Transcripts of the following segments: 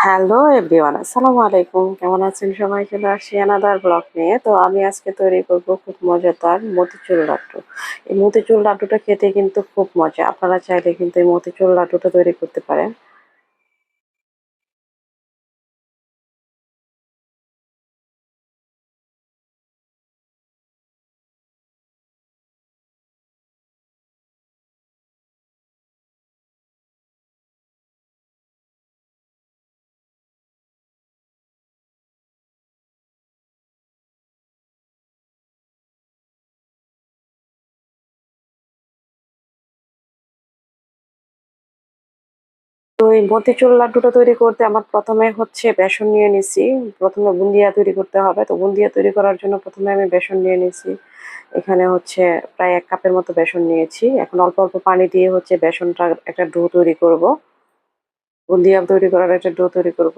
Hello everyone, আসসালামু আলাইকুম। কেমন আছেন সবাই? চলে আসছি অ্যানাদার ব্লগ নিয়ে। তো আমি আজকে তৈরি করব খুব মজাদার মতিচুর লাড্ডু। এই মতিচুর লাড্ডুটা খেতে কিন্তু খুব মজা। আপনারা চাইলে কিন্তু এই মতিচুর লাড্ডুটা তৈরি করতে পারেন। তো এই মতিচুর লাড্ডুটা তৈরি করতে আমার প্রথমে হচ্ছে বেসন নিয়ে নিছি। প্রথমে বুন্দিয়া তৈরি করতে হবে। তো বুন্দিয়া তৈরি করার জন্য প্রথমে আমি বেসন নিয়ে নিছি। এখানে হচ্ছে প্রায় ১ কাপের মতো বেসন নিয়েছি। এখন অল্প অল্প পানি দিয়ে হচ্ছে বেসনটার একটা ডো তৈরি করব। বুন্দিয়া তৈরি করার একটা ডো তৈরি করব।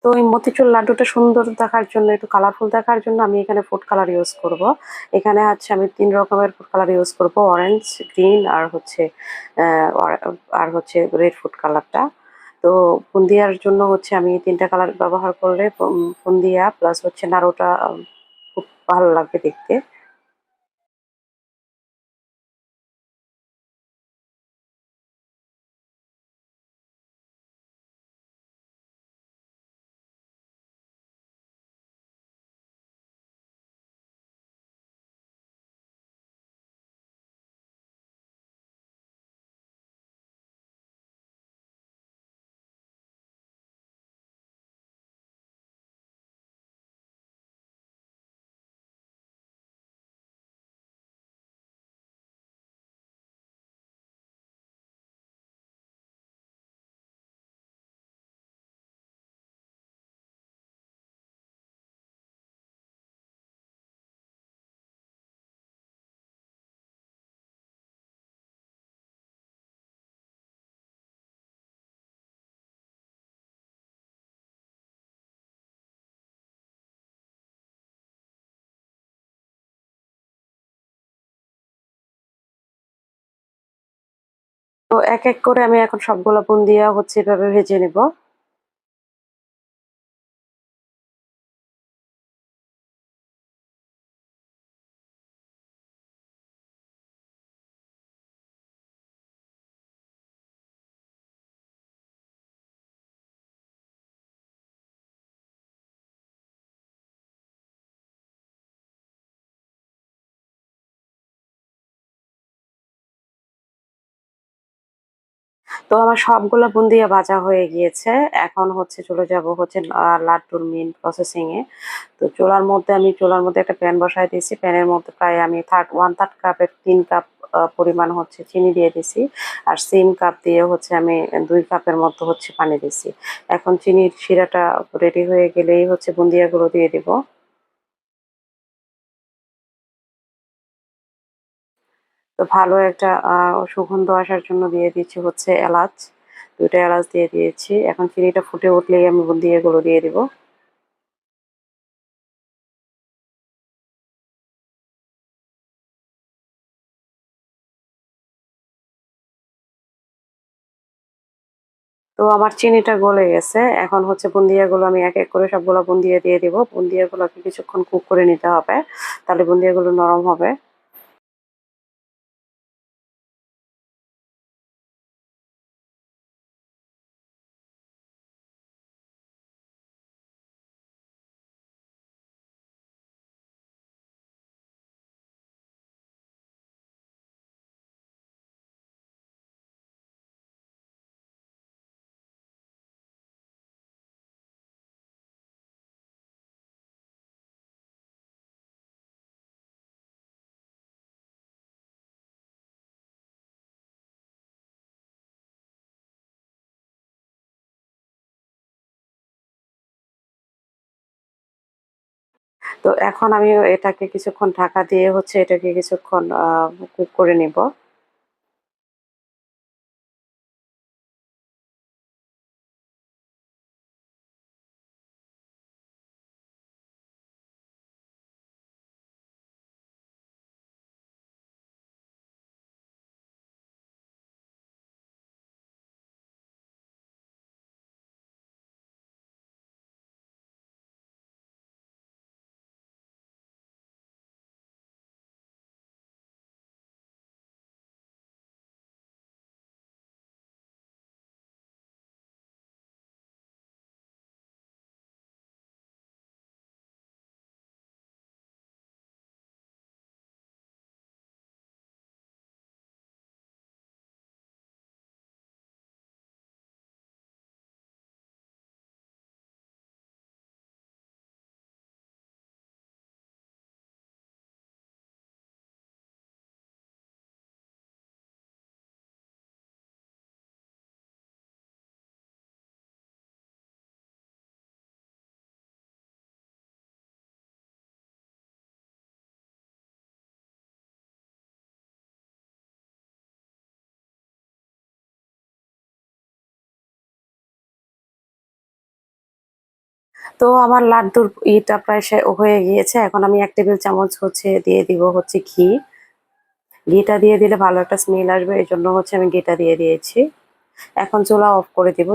তো এই মতিচুর লাড্ডুটা সুন্দর দেখার জন্য, একটু কালারফুল দেখার জন্য আমি এখানে ফুড কালার ইউজ করব। এখানে হচ্ছে আমি ৩ রকমের ফুড কালার ইউজ করব। অরেঞ্জ, গ্রিন আর হচ্ছে আ অর আর হচ্ছে রেড ফুড কালারটা। তো বুন্দিয়ার জন্য হচ্ছে আমি ৩ টা কালার ব্যবহার করলে বুন্দিয়া প্লাস হচ্ছে নাড়ুটা খুব ভালো লাগবে দেখতে। তো এক করে আমি এখন সবগুলা বুন্দিয়া হচ্ছে এভাবে ভেজে নিব। তো আমার সবগুলা বুন্দিয়া ভাজা হয়ে গিয়েছে। এখন হচ্ছে চলে যাব হচ্ছে লাড্ডুর মেইন প্রসেসিং এ। তো চুলার মধ্যে একটা প্যান বসায় দিয়েছি। প্যানের মধ্যে প্রায় আমি 1/3 কাপের ৩ কাপ পরিমাণ হচ্ছে চিনি দিয়ে দিছি। আর সেম কাপ দিয়ে হচ্ছে আমি ২ কাপের মতো হচ্ছে পানি দিছি। এখন চিনির শিরাটা রেডি হয়ে গেলেই হচ্ছে বুন্দিয়াগুলো দিয়ে দিব। তো ভালো একটা সুগন্ধ আসার জন্য দিয়ে দিচ্ছি হচ্ছে এলাচ। ২ টা এলাচ দিয়ে দিয়েছি। এখন চিনিটা ফুটে উঠলেই আমি বুন্দিয়াগুলো দিয়ে দিব। তো আমার চিনিটা গলে গেছে। এখন হচ্ছে বুন্দিয়াগুলো আমি এক করে সবগুলা বুন্দিয়া দিয়ে দিব। বুন্দিয়াগুলোকে কিছুক্ষণ কুক করে নিতে হবে। তাহলে বুন্দিয়াগুলো নরম হবে। তো এখন আমি এটাকে কিছুক্ষণ ঢাকা দিয়ে হচ্ছে এটাকে কিছুক্ষণ কুক করে নিব। তো আমার লাড্ডুর ইটা প্রায় হয়ে গিয়েছে। এখন আমি ১ টেবিল চামচ হচ্ছে দিয়ে দিব হচ্ছে ঘি। ঘিটা দিয়ে দিলে ভালো একটা স্মেল আসবে, এজন্য হচ্ছে আমি ঘিটা দিয়ে দিয়েছি। এখন চুলা অফ করে দিব।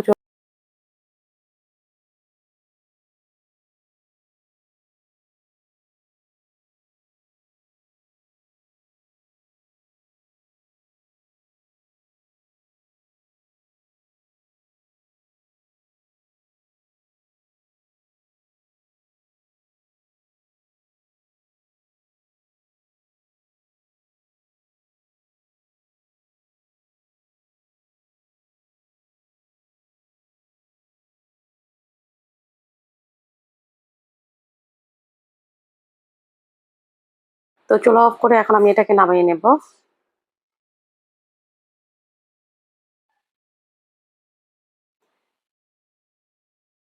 তো চুলা অফ করে এখন আমি এটাকে নামিয়ে নেব।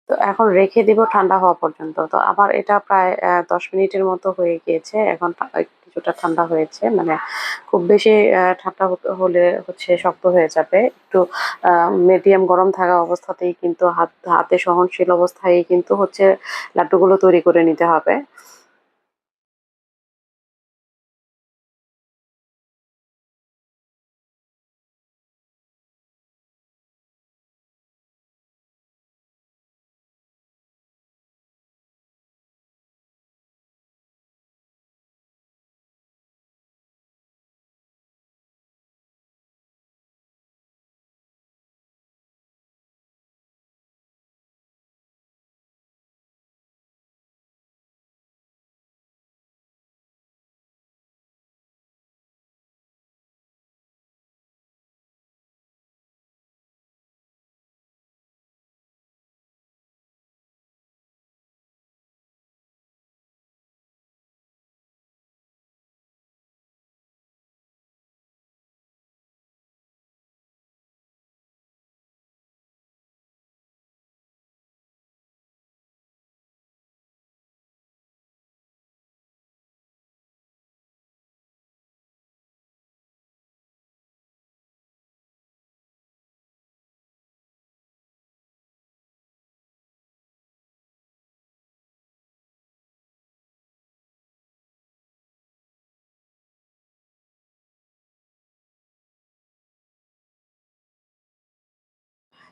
তো এখন রেখে দিব ঠান্ডা হওয়া পর্যন্ত। তো আমার এটা প্রায় ১০ মিনিটের মতো হয়ে গিয়েছে। এখন কিছুটা ঠান্ডা হয়েছে। মানে খুব বেশি ঠান্ডা হলে হচ্ছে শক্ত হয়ে যাবে। একটু আ মিডিয়াম গরম থাকা অবস্থাতেই কিন্তু হাতে সহনশীল অবস্থায় কিন্তু হচ্ছে লাড্ডুগুলো তৈরি করে নিতে হবে।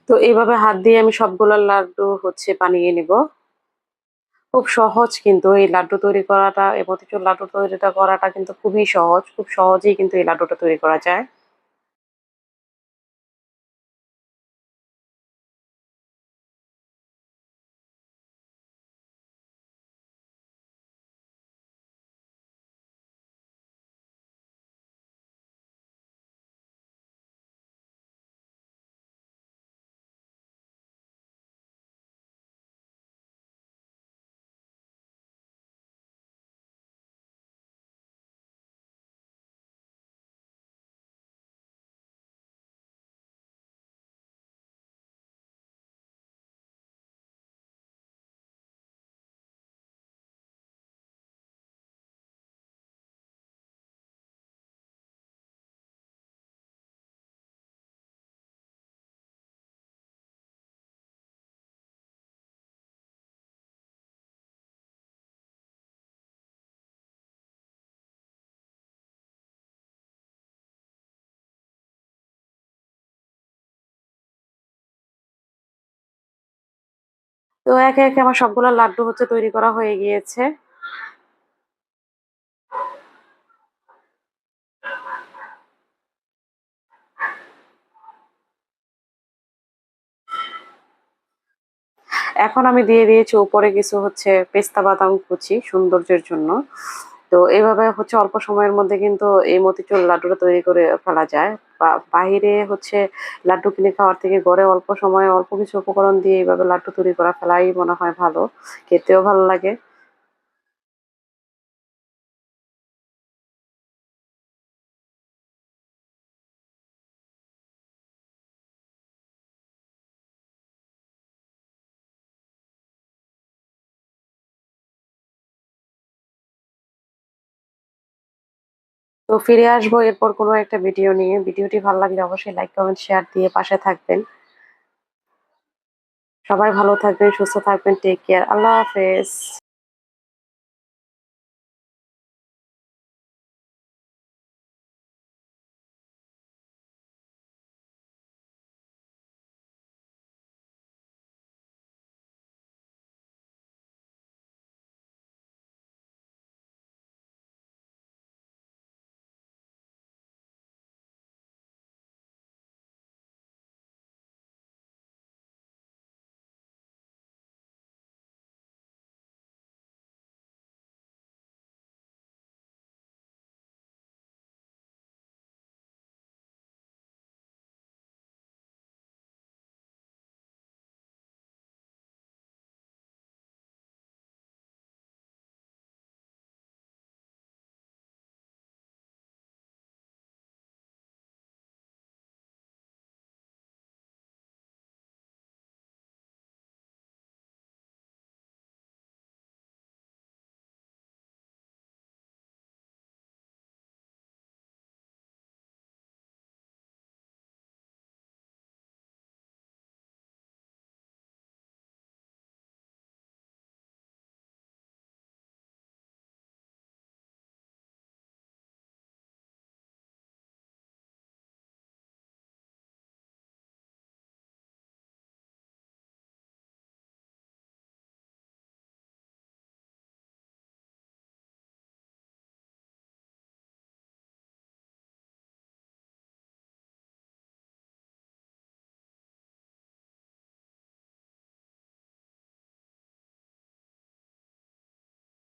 তো এভাবে হাত দিয়ে আমি সবগুলা লাড্ডু হচ্ছে বানিয়ে নিব। খুব সহজ কিন্তু এই লাড্ডু তৈরি করাটা, এই মতিচুর লাড্ডু তৈরিটা করাটা কিন্তু খুবই সহজ। খুব সহজেই কিন্তু এই লাড্ডুটা তৈরি করা যায়। তো একে, একে আমার সবগুলা লাড্ডু হচ্ছে তৈরি করা হয়ে গিয়েছে। এখন আমি দিয়ে দিয়েছি উপরে কিছু হচ্ছে পেস্তা বাদাম কুচি সৌন্দর্যের জন্য। তো এভাবে হচ্ছে অল্প সময়ের মধ্যে কিন্তু এই মতিচুর লাড্ডুটা তৈরি করে ফেলা যায়। বাহিরে হচ্ছে লাড্ডু কিনে খাওয়ার থেকে ঘরে অল্প সময়ে অল্প কিছু উপকরণ দিয়ে এভাবে লাড্ডু তৈরি করা ফেলাই মনে হয় ভালো। খেতেও ভালো লাগে। তো ফিরে আসবো এরপর কোনো একটা ভিডিও নিয়ে। ভিডিওটি ভালো লাগলে অবশ্যই লাইক, কমেন্ট, শেয়ার দিয়ে পাশে থাকবেন। সবাই ভালো থাকবেন, সুস্থ থাকবেন। Take care. আল্লাহ হাফেজ।